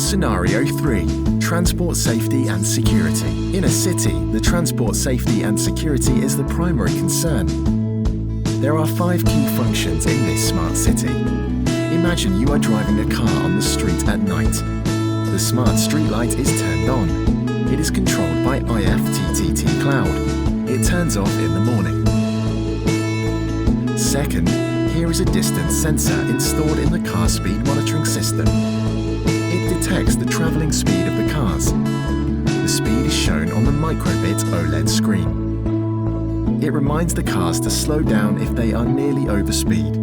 Scenario 3. Transport safety and security. In a city, the transport safety and security is the primary concern. There are 5 key functions in this smart city. Imagine you are driving a car on the street at night. The smart street light is turned on. It is controlled by IFTTT Cloud. It turns off in the morning. Second, here is a distance sensor installed in the car speed monitoring system. It detects the travelling speed of the cars. The speed is shown on the microbit OLED screen. It reminds the cars to slow down if they are nearly over speed.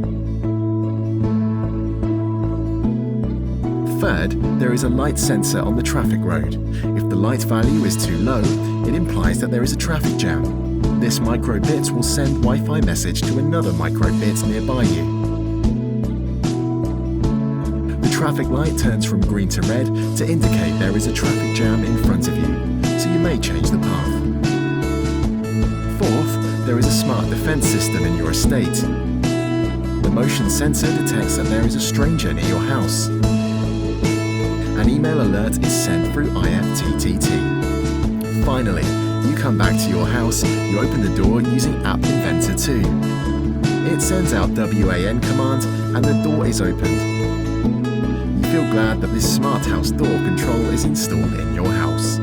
Third, there is a light sensor on the traffic road. If the light value is too low, it implies that there is a traffic jam. This microbit will send Wi-Fi message to another microbit nearby you. The traffic light turns from green to red to indicate there is a traffic jam in front of you, so you may change the path. Fourth, there is a smart defense system in your estate. The motion sensor detects that there is a stranger near your house. An email alert is sent through IFTTT. Finally, you come back to your house, you open the door using App Inventor 2. It sends out WAN command and the door is opened. You feel glad that this smart house door control is installed in your house.